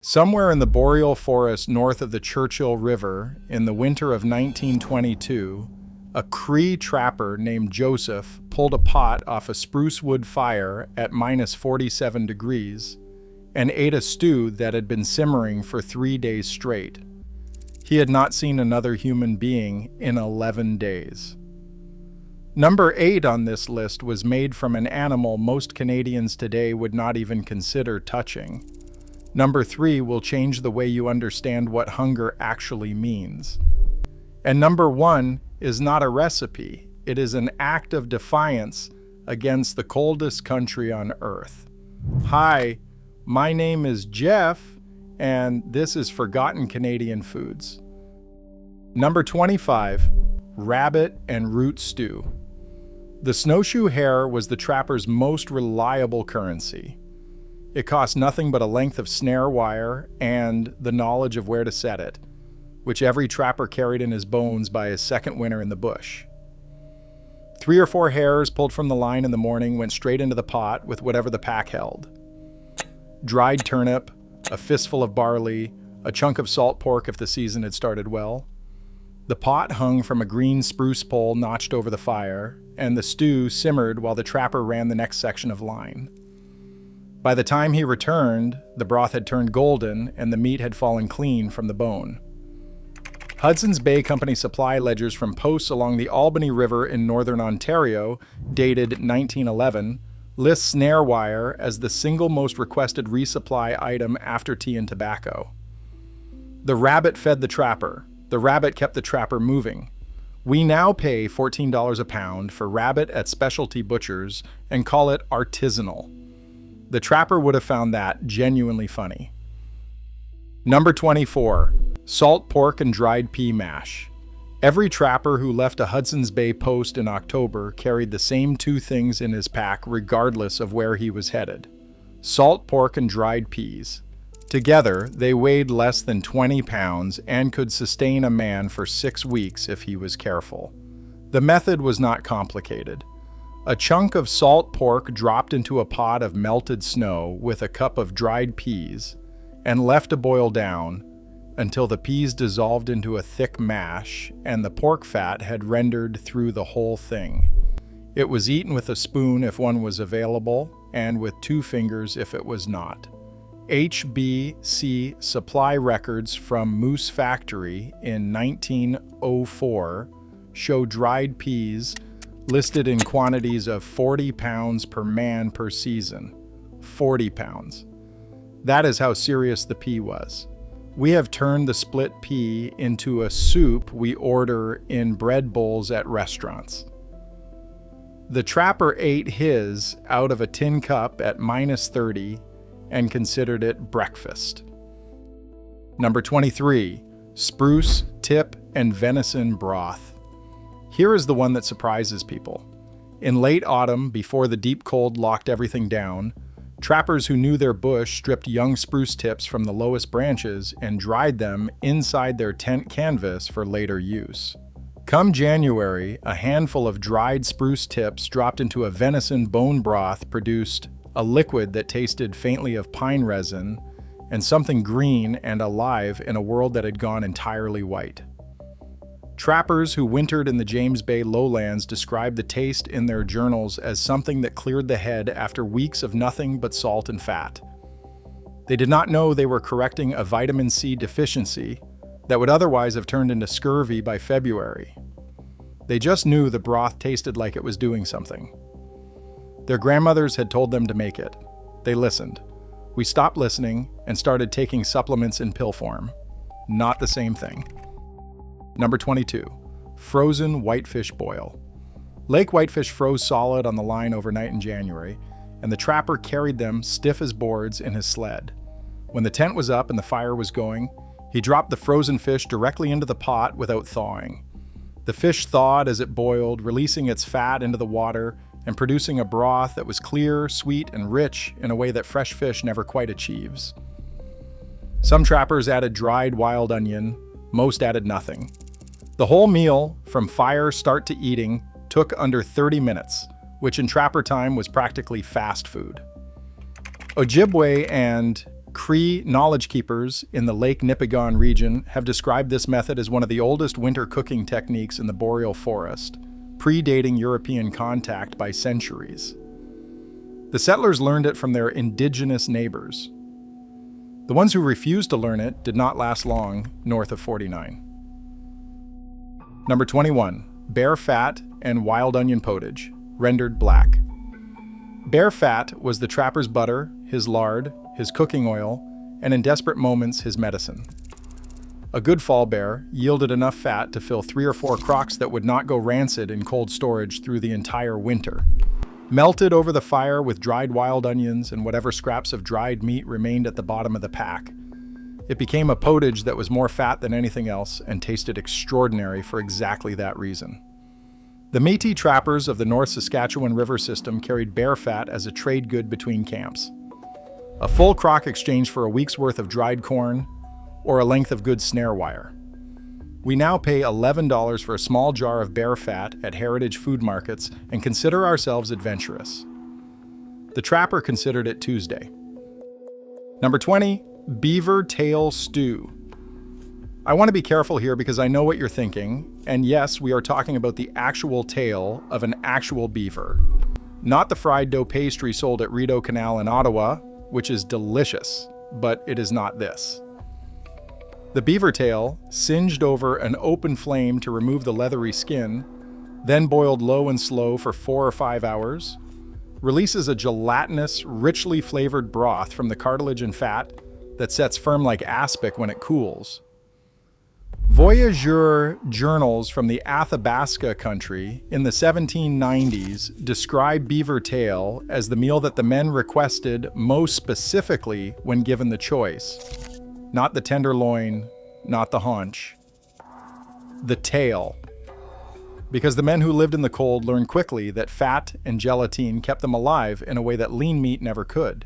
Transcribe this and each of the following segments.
Somewhere in the boreal forest north of the Churchill River, in the winter of 1922, a Cree trapper named Joseph pulled a pot off a spruce wood fire at -47 degrees and ate a stew that had been simmering for 3 days straight. He had not seen another human being in 11 days. Number 8 on this list was made from an animal most Canadians today would not even consider touching. Number 3 will change the way you understand what hunger actually means. And number 1 is not a recipe. It is an act of defiance against the coldest country on earth. Hi, my name is Jeff, and this is Forgotten Canadian Foods. Number 25, rabbit and root stew. The snowshoe hare was the trapper's most reliable currency. It cost nothing but a length of snare wire and the knowledge of where to set it, which every trapper carried in his bones by his second winter in the bush. 3 or 4 hares pulled from the line in the morning went straight into the pot with whatever the pack held. Dried turnip, a fistful of barley, a chunk of salt pork if the season had started well. The pot hung from a green spruce pole notched over the fire, and the stew simmered while the trapper ran the next section of line. By the time he returned, the broth had turned golden and the meat had fallen clean from the bone. Hudson's Bay Company supply ledgers from posts along the Albany River in northern Ontario, dated 1911, list snare wire as the single most requested resupply item after tea and tobacco. The rabbit fed the trapper. The rabbit kept the trapper moving. We now pay $14 a pound for rabbit at specialty butchers and call it artisanal. The trapper would have found that genuinely funny. Number 24, salt pork and dried pea mash. Every trapper who left a Hudson's Bay post in October carried the same 2 things in his pack regardless of where he was headed: salt pork and dried peas. Together, they weighed less than 20 pounds and could sustain a man for 6 weeks if he was careful. The method was not complicated. A chunk of salt pork dropped into a pot of melted snow with a cup of dried peas and left to boil down until the peas dissolved into a thick mash and the pork fat had rendered through the whole thing. It was eaten with a spoon if one was available and with 2 fingers if it was not. HBC supply records from Moose Factory in 1904 show dried peas listed in quantities of 40 pounds per man per season. 40 pounds. That is how serious the pea was. We have turned the split pea into a soup we order in bread bowls at restaurants. The trapper ate his out of a tin cup at -30 and considered it breakfast. Number 23, spruce, tip, and venison broth. Here is the one that surprises people. In late autumn, before the deep cold locked everything down, trappers who knew their bush stripped young spruce tips from the lowest branches and dried them inside their tent canvas for later use. Come January, a handful of dried spruce tips dropped into a venison bone broth produced a liquid that tasted faintly of pine resin and something green and alive in a world that had gone entirely white. Trappers who wintered in the James Bay lowlands described the taste in their journals as something that cleared the head after weeks of nothing but salt and fat. They did not know they were correcting a vitamin C deficiency that would otherwise have turned into scurvy by February. They just knew the broth tasted like it was doing something. Their grandmothers had told them to make it. They listened. We stopped listening and started taking supplements in pill form. Not the same thing. Number 22, frozen whitefish boil. Lake whitefish froze solid on the line overnight in January, and the trapper carried them stiff as boards in his sled. When the tent was up and the fire was going, he dropped the frozen fish directly into the pot without thawing. The fish thawed as it boiled, releasing its fat into the water and producing a broth that was clear, sweet, and rich in a way that fresh fish never quite achieves. Some trappers added dried wild onion, most added nothing. The whole meal, from fire start to eating, took under 30 minutes, which in trapper time was practically fast food. Ojibwe and Cree knowledge keepers in the Lake Nipigon region have described this method as one of the oldest winter cooking techniques in the boreal forest, predating European contact by centuries. The settlers learned it from their indigenous neighbors. The ones who refused to learn it did not last long north of 49. Number 21. Bear fat and wild onion potage, rendered black. Bear fat was the trapper's butter, his lard, his cooking oil, and in desperate moments, his medicine. A good fall bear yielded enough fat to fill 3 or 4 crocks that would not go rancid in cold storage through the entire winter. Melted over the fire with dried wild onions and whatever scraps of dried meat remained at the bottom of the pack. It became a potage that was more fat than anything else and tasted extraordinary for exactly that reason. The Métis trappers of the North Saskatchewan River system carried bear fat as a trade good between camps. A full crock exchanged for a week's worth of dried corn or a length of good snare wire. We now pay $11 for a small jar of bear fat at heritage food markets and consider ourselves adventurous. The trapper considered it Tuesday. Number 20, beaver tail stew. I want to be careful here because I know what you're thinking, and yes, we are talking about the actual tail of an actual beaver, not the fried dough pastry sold at Rideau Canal in Ottawa, which is delicious, but it is not this. The beaver tail, singed over an open flame to remove the leathery skin, then boiled low and slow for 4 or 5 hours, releases a gelatinous, richly flavored broth from the cartilage and fat that sets firm like aspic when it cools. Voyageur journals from the Athabasca country in the 1790s describe beaver tail as the meal that the men requested most specifically when given the choice. Not the tenderloin, not the haunch. The tail. Because the men who lived in the cold learned quickly that fat and gelatine kept them alive in a way that lean meat never could.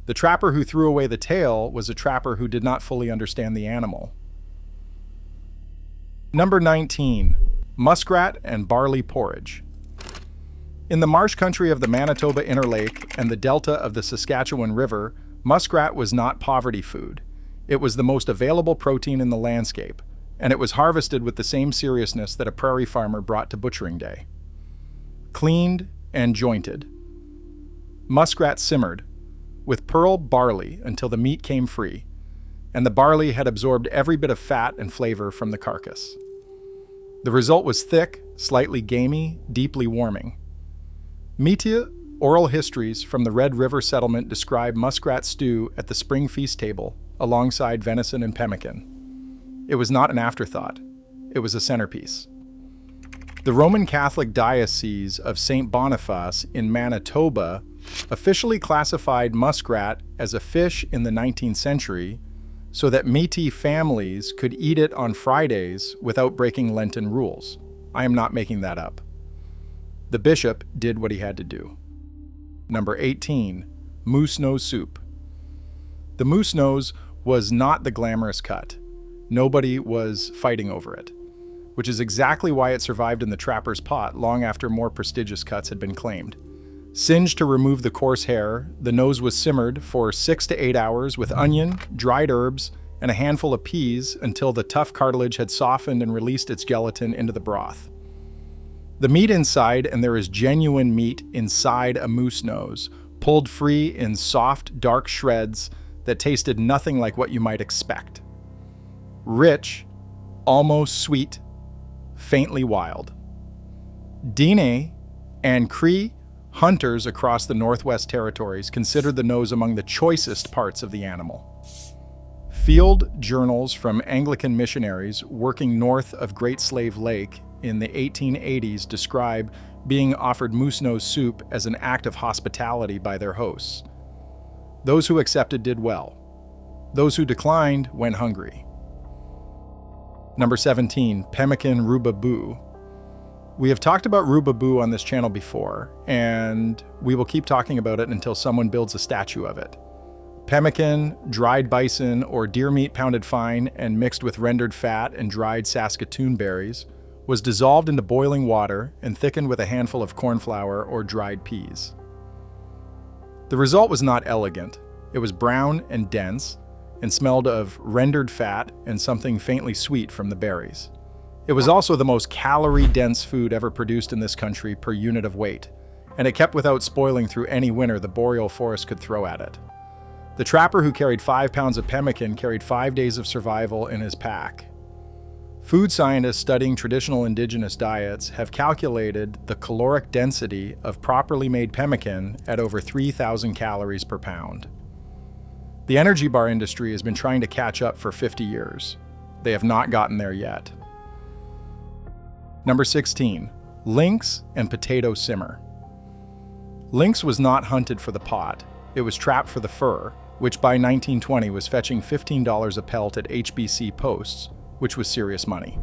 The trapper who threw away the tail was a trapper who did not fully understand the animal. Number 19. Muskrat and barley porridge. In the marsh country of the Manitoba Interlake and the delta of the Saskatchewan River, muskrat was not poverty food. It was the most available protein in the landscape, and it was harvested with the same seriousness that a prairie farmer brought to butchering day. Cleaned and jointed. Muskrat simmered, with pearl barley until the meat came free, and the barley had absorbed every bit of fat and flavor from the carcass. The result was thick, slightly gamey, deeply warming. Métis oral histories from the Red River settlement describe muskrat stew at the spring feast table alongside venison and pemmican. It was not an afterthought. It was a centerpiece. The Roman Catholic Diocese of St. Boniface in Manitoba officially classified muskrat as a fish in the 19th century so that Métis families could eat it on Fridays without breaking Lenten rules. I am not making that up. The bishop did what he had to do. Number 18, moose nose soup. The moose nose was not the glamorous cut. Nobody was fighting over it, which is exactly why it survived in the trapper's pot long after more prestigious cuts had been claimed. Singed to remove the coarse hair, the nose was simmered for 6 to 8 hours with onion, dried herbs, and a handful of peas until the tough cartilage had softened and released its gelatin into the broth. The meat inside, and there is genuine meat inside a moose nose, pulled free in soft, dark shreds that tasted nothing like what you might expect. Rich, almost sweet, faintly wild. Dene and Cree hunters across the Northwest Territories considered the nose among the choicest parts of the animal. Field journals from Anglican missionaries working north of Great Slave Lake in the 1880s describe being offered moose nose soup as an act of hospitality by their hosts. Those who accepted did well. Those who declined went hungry. Number 17, pemmican rubabou. We have talked about rubabou on this channel before, and we will keep talking about it until someone builds a statue of it. Pemmican, dried bison, or deer meat pounded fine and mixed with rendered fat and dried Saskatoon berries, was dissolved into boiling water and thickened with a handful of corn flour or dried peas. The result was not elegant, It was brown and dense, and smelled of rendered fat and something faintly sweet from the berries. It was also the most calorie-dense food ever produced in this country per unit of weight, and it kept without spoiling through any winter the boreal forest could throw at it. The trapper who carried 5 pounds of pemmican carried 5 days of survival in his pack. Food scientists studying traditional indigenous diets have calculated the caloric density of properly made pemmican at over 3,000 calories per pound. The energy bar industry has been trying to catch up for 50 years. They have not gotten there yet. Number 16, lynx and potato simmer. Lynx was not hunted for the pot. It was trapped for the fur, which by 1920 was fetching $15 a pelt at HBC posts, which was serious money.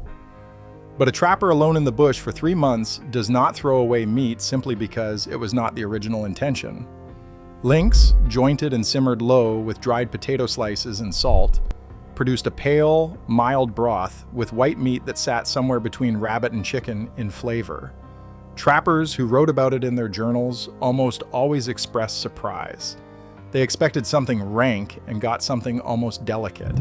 But a trapper alone in the bush for 3 months does not throw away meat simply because it was not the original intention. Lynx, jointed and simmered low with dried potato slices and salt, produced a pale, mild broth with white meat that sat somewhere between rabbit and chicken in flavor. Trappers who wrote about it in their journals almost always expressed surprise. They expected something rank and got something almost delicate.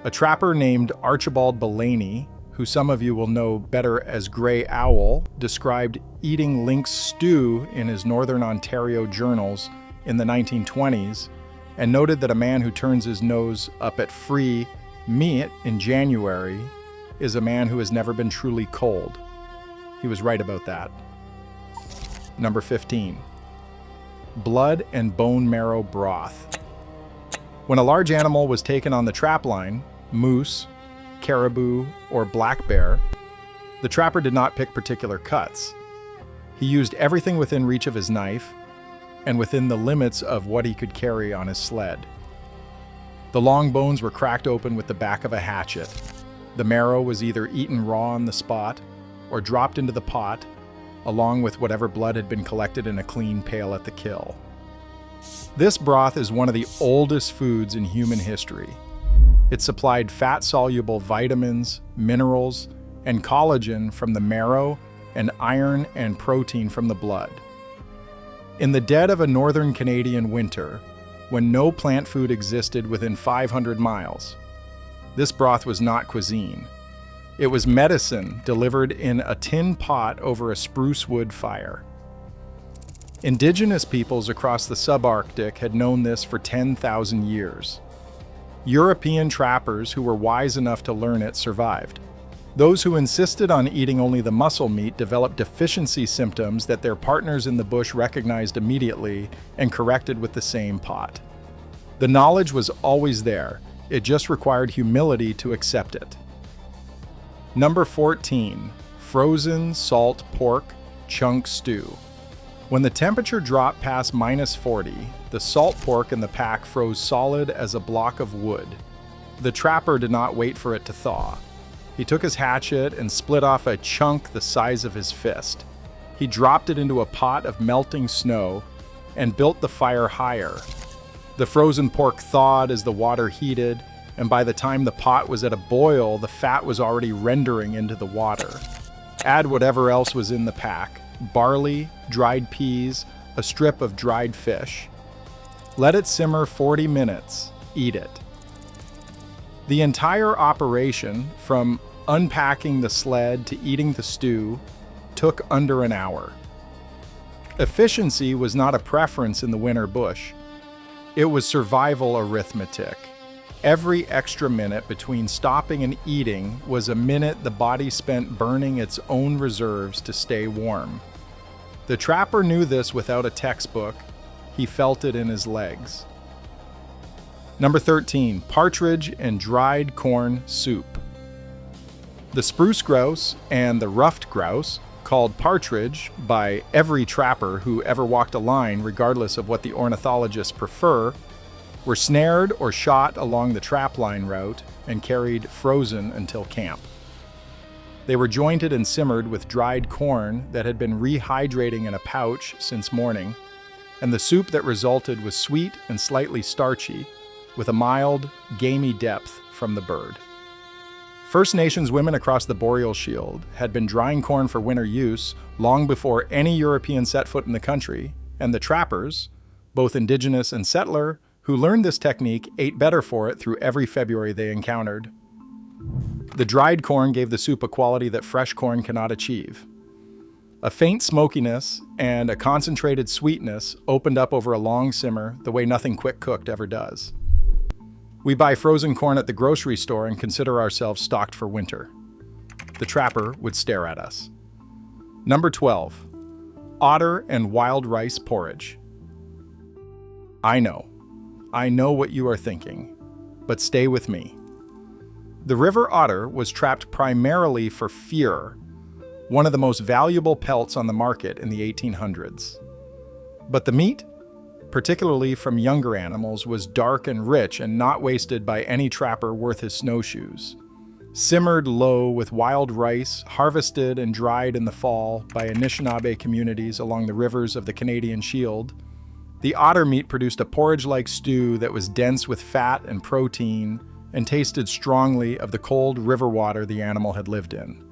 A trapper named Archibald Belaney, who some of you will know better as Grey Owl, described eating lynx stew in his Northern Ontario journals in the 1920s, and noted that a man who turns his nose up at free meat in January is a man who has never been truly cold. He was right about that. Number 15, blood and bone marrow broth. When a large animal was taken on the trap line, moose, caribou, or black bear, the trapper did not pick particular cuts. He used everything within reach of his knife and within the limits of what he could carry on his sled. The long bones were cracked open with the back of a hatchet. The marrow was either eaten raw on the spot or dropped into the pot, along with whatever blood had been collected in a clean pail at the kill. This broth is one of the oldest foods in human history. It supplied fat-soluble vitamins, minerals, and collagen from the marrow, and iron and protein from the blood. In the dead of a northern Canadian winter, when no plant food existed within 500 miles, this broth was not cuisine. It was medicine delivered in a tin pot over a spruce wood fire. Indigenous peoples across the subarctic had known this for 10,000 years. European trappers who were wise enough to learn it survived. Those who insisted on eating only the muscle meat developed deficiency symptoms that their partners in the bush recognized immediately and corrected with the same pot. The knowledge was always there. It just required humility to accept it. Number 14, frozen salt pork chunk stew. When the temperature dropped past -40, the salt pork in the pack froze solid as a block of wood. The trapper did not wait for it to thaw. He took his hatchet and split off a chunk the size of his fist. He dropped it into a pot of melting snow and built the fire higher. The frozen pork thawed as the water heated, and by the time the pot was at a boil, the fat was already rendering into the water. Add whatever else was in the pack: barley, dried peas, a strip of dried fish. Let it simmer 40 minutes. Eat it. The entire operation, from unpacking the sled to eating the stew, took under an hour. Efficiency was not a preference in the winter bush. It was survival arithmetic. Every extra minute between stopping and eating was a minute the body spent burning its own reserves to stay warm. The trapper knew this without a textbook. He felt it in his legs. Number 13, partridge and dried corn soup. The spruce grouse and the ruffed grouse, called partridge by every trapper who ever walked a line, regardless of what the ornithologists prefer, were snared or shot along the trap line route and carried frozen until camp. They were jointed and simmered with dried corn that had been rehydrating in a pouch since morning, and the soup that resulted was sweet and slightly starchy, with a mild, gamey depth from the bird. First Nations women across the Boreal Shield had been drying corn for winter use long before any European set foot in the country, and the trappers, both indigenous and settler, who learned this technique ate better for it through every February they encountered. The dried corn gave the soup a quality that fresh corn cannot achieve. A faint smokiness and a concentrated sweetness opened up over a long simmer the way nothing quick cooked ever does. We buy frozen corn at the grocery store and consider ourselves stocked for winter. The trapper would stare at us. Number 12. Otter and wild rice porridge. I know what you are thinking, but stay with me. The river otter was trapped primarily for fear, one of the most valuable pelts on the market in the 1800s. But the meat, particularly from younger animals, was dark and rich and not wasted by any trapper worth his snowshoes. Simmered low with wild rice, harvested and dried in the fall by Anishinaabe communities along the rivers of the Canadian Shield, the otter meat produced a porridge-like stew that was dense with fat and protein and tasted strongly of the cold river water the animal had lived in.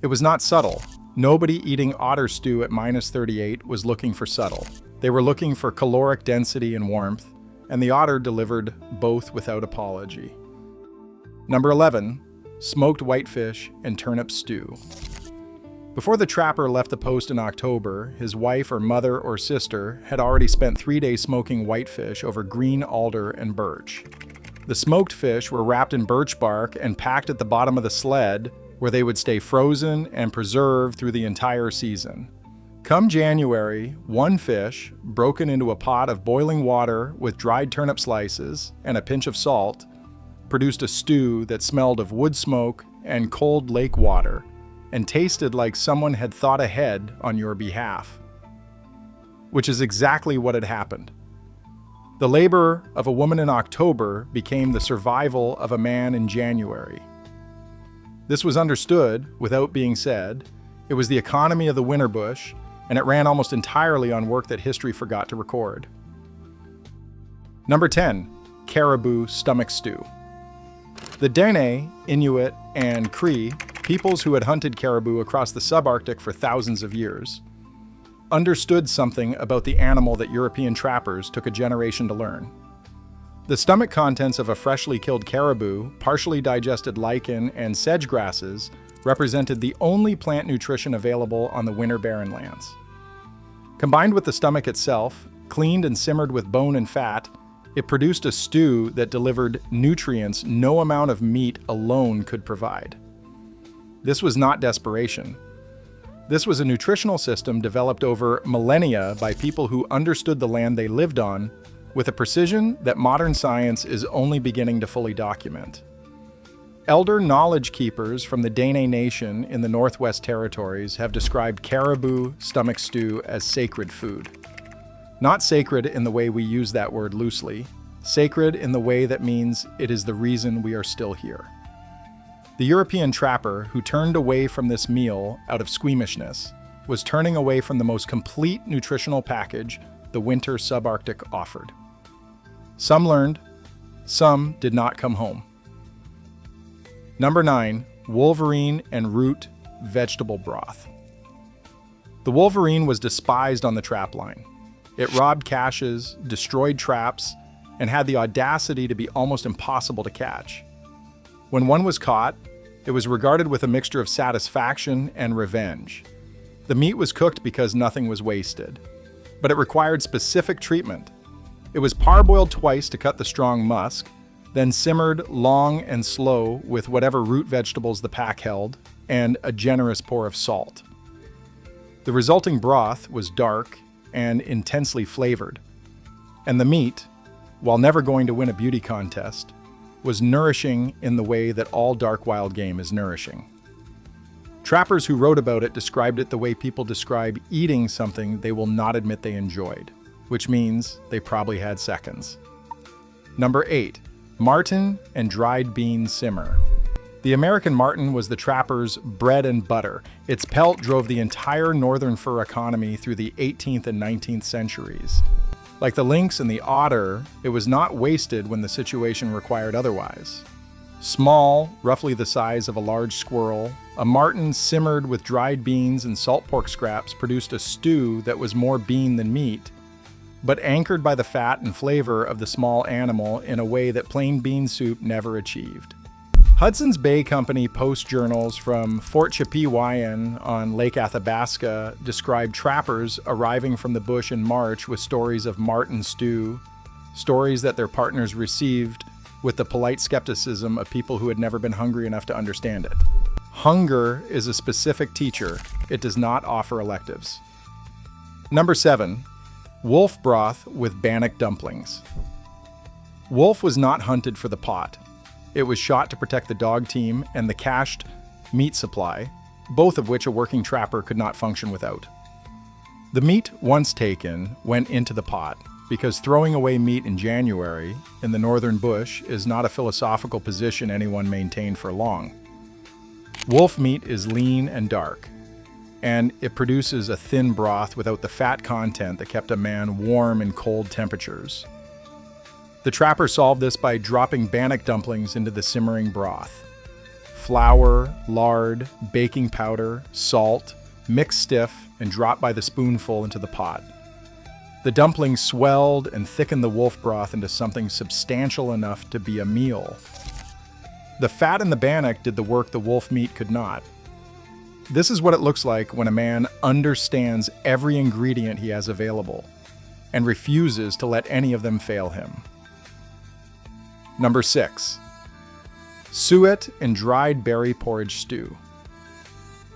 It was not subtle. Nobody eating otter stew at -38 was looking for subtle. They were looking for caloric density and warmth, and the otter delivered both without apology. Number 11, smoked whitefish and turnip stew. Before the trapper left the post in October, his wife or mother or sister had already spent 3 days smoking whitefish over green alder and birch. The smoked fish were wrapped in birch bark and packed at the bottom of the sled, where they would stay frozen and preserved through the entire season. Come January, one fish, broken into a pot of boiling water with dried turnip slices and a pinch of salt, produced a stew that smelled of wood smoke and cold lake water, and tasted like someone had thought ahead on your behalf. Which is exactly what had happened. The labor of a woman in October became the survival of a man in January. This was understood without being said. It was the economy of the winter bush, and it ran almost entirely on work that history forgot to record. Number 10, caribou stomach stew. The Dene, Inuit, and Cree, peoples who had hunted caribou across the subarctic for thousands of years, understood something about the animal that European trappers took a generation to learn. The stomach contents of a freshly killed caribou, partially digested lichen and sedge grasses, represented the only plant nutrition available on the winter barren lands. Combined with the stomach itself, cleaned and simmered with bone and fat, it produced a stew that delivered nutrients no amount of meat alone could provide. This was not desperation. This was a nutritional system developed over millennia by people who understood the land they lived on with a precision that modern science is only beginning to fully document. Elder knowledge keepers from the Dene Nation in the Northwest Territories have described caribou stomach stew as sacred food. Not sacred in the way we use that word loosely, sacred in the way that means it is the reason we are still here. The European trapper who turned away from this meal out of squeamishness was turning away from the most complete nutritional package the winter subarctic offered. Some learned, some did not come home. Number 9, wolverine and root vegetable broth. The wolverine was despised on the trap line. It robbed caches, destroyed traps, and had the audacity to be almost impossible to catch. When one was caught, it was regarded with a mixture of satisfaction and revenge. The meat was cooked because nothing was wasted, but it required specific treatment. It was parboiled twice to cut the strong musk, then simmered long and slow with whatever root vegetables the pack held, and a generous pour of salt. The resulting broth was dark and intensely flavored, and the meat, while never going to win a beauty contest, was nourishing in the way that all dark wild game is nourishing. Trappers who wrote about it described it the way people describe eating something they will not admit they enjoyed, which means they probably had seconds. Number 8, marten and dried bean simmer. The American marten was the trapper's bread and butter. Its pelt drove the entire northern fur economy through the 18th and 19th centuries. Like the lynx and the otter, it was not wasted when the situation required otherwise. Small, roughly the size of a large squirrel, a marten simmered with dried beans and salt pork scraps produced a stew that was more bean than meat, but anchored by the fat and flavor of the small animal in a way that plain bean soup never achieved. Hudson's Bay Company Post journals from Fort Chipewyan on Lake Athabasca describe trappers arriving from the bush in March with stories of marten stew, stories that their partners received with the polite skepticism of people who had never been hungry enough to understand it. Hunger is a specific teacher. It does not offer electives. Number 7. Wolf broth with bannock dumplings. Wolf was not hunted for the pot. It was shot to protect the dog team and the cached meat supply, both of which a working trapper could not function without. The meat, once taken, went into the pot, because throwing away meat in January in the northern bush is not a philosophical position anyone maintained for long. Wolf meat is lean and dark, and it produces a thin broth without the fat content that kept a man warm in cold temperatures. The trapper solved this by dropping bannock dumplings into the simmering broth. Flour, lard, baking powder, salt, mixed stiff, and dropped by the spoonful into the pot. The dumplings swelled and thickened the wolf broth into something substantial enough to be a meal. The fat in the bannock did the work the wolf meat could not. This is what it looks like when a man understands every ingredient he has available and refuses to let any of them fail him. Number 6. Suet and dried berry porridge stew.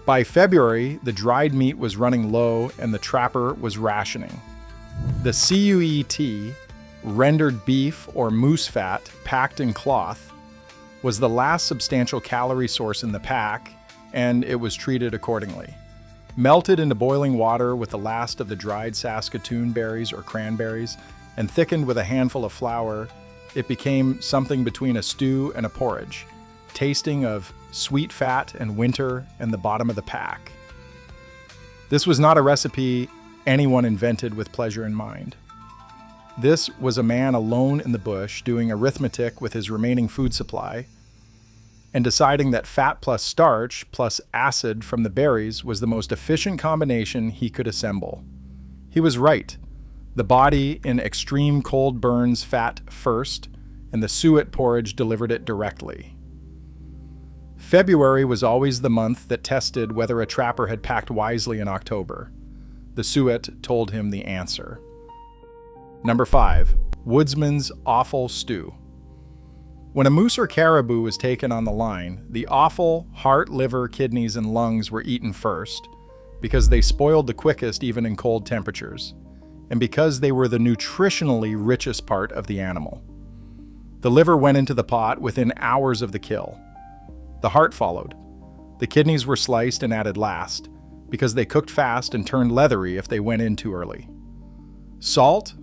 By February, the dried meat was running low and the trapper was rationing. The CUET, rendered beef or moose fat packed in cloth, was the last substantial calorie source in the pack, and it was treated accordingly. Melted into boiling water with the last of the dried Saskatoon berries or cranberries, and thickened with a handful of flour, it became something between a stew and a porridge, tasting of sweet fat and winter and the bottom of the pack. This was not a recipe anyone invented with pleasure in mind. This was a man alone in the bush doing arithmetic with his remaining food supply and deciding that fat plus starch plus acid from the berries was the most efficient combination he could assemble. He was right. The body in extreme cold burns fat first, and the suet porridge delivered it directly. February was always the month that tested whether a trapper had packed wisely in October. The suet told him the answer. Number 5. Woodsman's offal stew. When a moose or caribou was taken on the line, the offal, heart, liver, kidneys, and lungs were eaten first, because they spoiled the quickest even in cold temperatures, and because they were the nutritionally richest part of the animal. The liver went into the pot within hours of the kill. The heart followed. The kidneys were sliced and added last, because they cooked fast and turned leathery if they went in too early. Salt,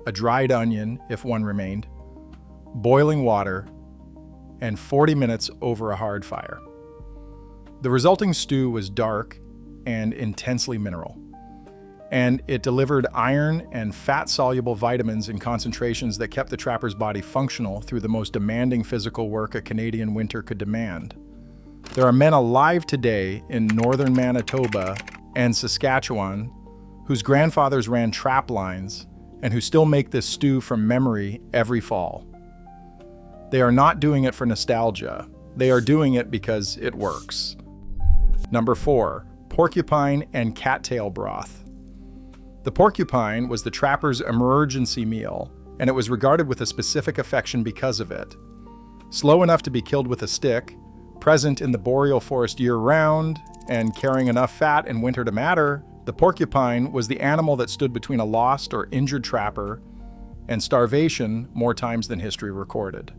a dried onion if one remained, boiling water, and 40 minutes over a hard fire. The resulting stew was dark and intensely mineral, and it delivered iron and fat-soluble vitamins in concentrations that kept the trapper's body functional through the most demanding physical work a Canadian winter could demand. There are men alive today in northern Manitoba and Saskatchewan whose grandfathers ran trap lines and who still make this stew from memory every fall. They are not doing it for nostalgia. They are doing it because it works. Number 4. Porcupine and cattail broth. The porcupine was the trapper's emergency meal, and it was regarded with a specific affection because of it. Slow enough to be killed with a stick, present in the boreal forest year-round, and carrying enough fat in winter to matter, the porcupine was the animal that stood between a lost or injured trapper and starvation more times than history recorded.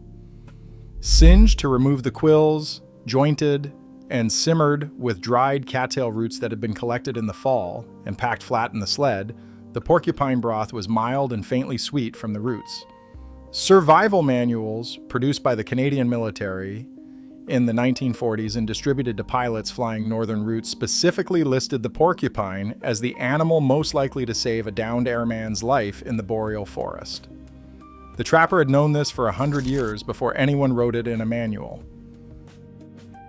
Singed to remove the quills, jointed, and simmered with dried cattail roots that had been collected in the fall and packed flat in the sled, the porcupine broth was mild and faintly sweet from the roots. Survival manuals produced by the Canadian military in the 1940s and distributed to pilots flying northern routes specifically listed the porcupine as the animal most likely to save a downed airman's life in the boreal forest. The trapper had known this for 100 years before anyone wrote it in a manual.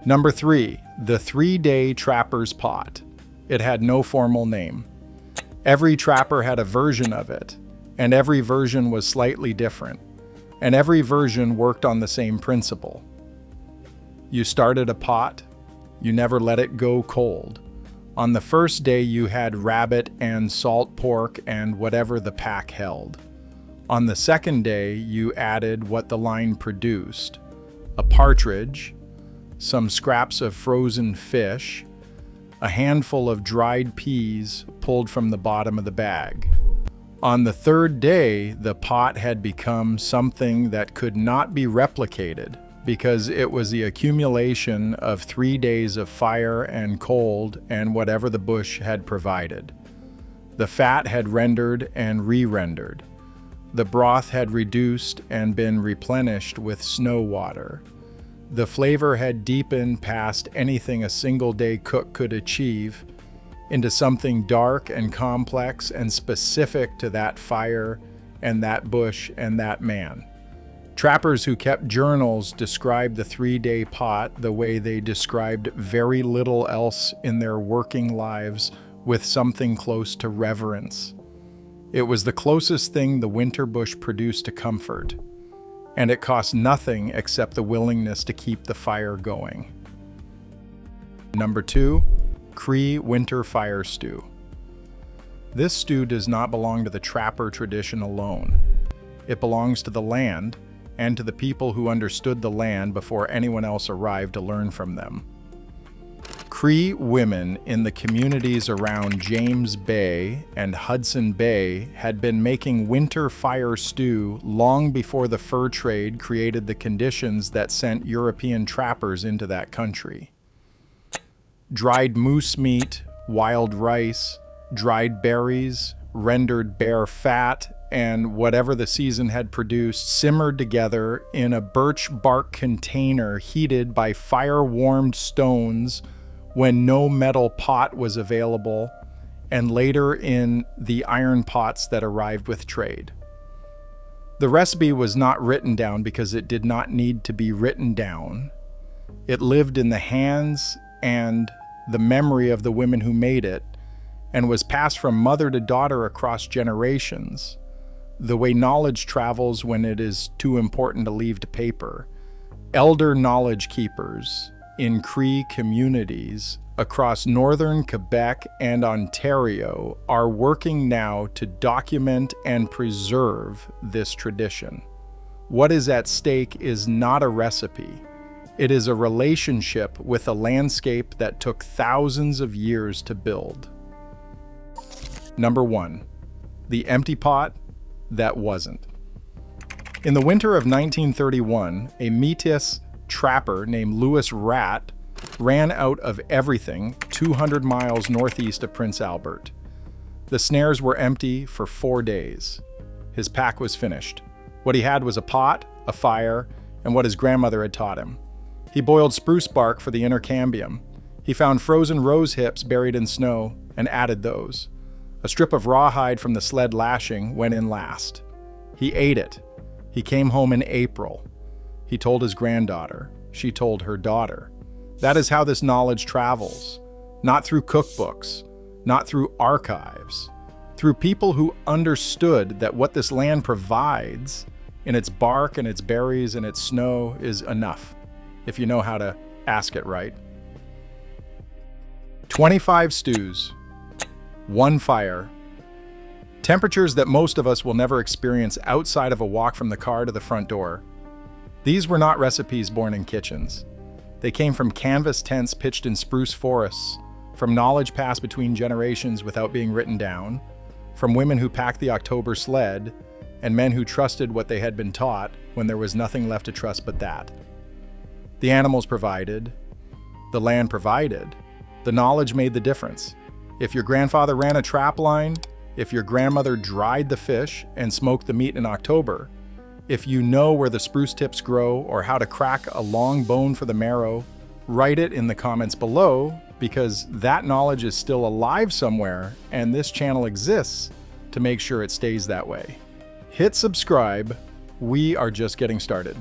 Number 3. The 3-day trapper's pot. It had no formal name. Every trapper had a version of it, and every version was slightly different, and every version worked on the same principle. You started a pot, you never let it go cold. On the first day you had rabbit and salt pork and whatever the pack held. On the second day you added what the line produced, a partridge, some scraps of frozen fish, a handful of dried peas pulled from the bottom of the bag. On the third day, the pot had become something that could not be replicated because it was the accumulation of 3 days of fire and cold and whatever the bush had provided. The fat had rendered and re-rendered. The broth had reduced and been replenished with snow water. The flavor had deepened past anything a single-day cook could achieve into something dark and complex and specific to that fire and that bush and that man. Trappers who kept journals described the 3-day pot the way they described very little else in their working lives, with something close to reverence. It was the closest thing the winter bush produced to comfort, and it cost nothing except the willingness to keep the fire going. Number 2, Cree Winter Fire Stew. This stew does not belong to the trapper tradition alone. It belongs to the land and to the people who understood the land before anyone else arrived to learn from them. Cree women in the communities around James Bay and Hudson Bay had been making winter fire stew long before the fur trade created the conditions that sent European trappers into that country. Dried moose meat, wild rice, dried berries, rendered bear fat, and whatever the season had produced simmered together in a birch bark container heated by fire-warmed stones when no metal pot was available, and later in the iron pots that arrived with trade. The recipe was not written down because it did not need to be written down. It lived in the hands and the memory of the women who made it, and was passed from mother to daughter across generations, the way knowledge travels when it is too important to leave to paper. Elder knowledge keepers in Cree communities across northern Quebec and Ontario are working now to document and preserve this tradition. What is at stake is not a recipe. It is a relationship with a landscape that took thousands of years to build. Number 1, the empty pot that wasn't. In the winter of 1931, a Métis trapper named Louis Rat ran out of everything 200 miles northeast of Prince Albert. The snares were empty for 4 days. His pack was finished. What he had was a pot, a fire, and what his grandmother had taught him. He boiled spruce bark for the intercambium. He found frozen rose hips buried in snow and added those. A strip of rawhide from the sled lashing went in last. He ate it. He came home in April. He told his granddaughter. She told her daughter. That is how this knowledge travels. Not through cookbooks, not through archives, through people who understood that what this land provides in its bark and its berries and its snow is enough, if you know how to ask it right. 25 stews, 1 fire, temperatures that most of us will never experience outside of a walk from the car to the front door. These were not recipes born in kitchens. They came from canvas tents pitched in spruce forests, from knowledge passed between generations without being written down, from women who packed the October sled, and men who trusted what they had been taught when there was nothing left to trust but that. The animals provided, the land provided, the knowledge made the difference. If your grandfather ran a trap line, if your grandmother dried the fish and smoked the meat in October, if you know where the spruce tips grow or how to crack a long bone for the marrow, write it in the comments below, because that knowledge is still alive somewhere and this channel exists to make sure it stays that way. Hit subscribe. We are just getting started.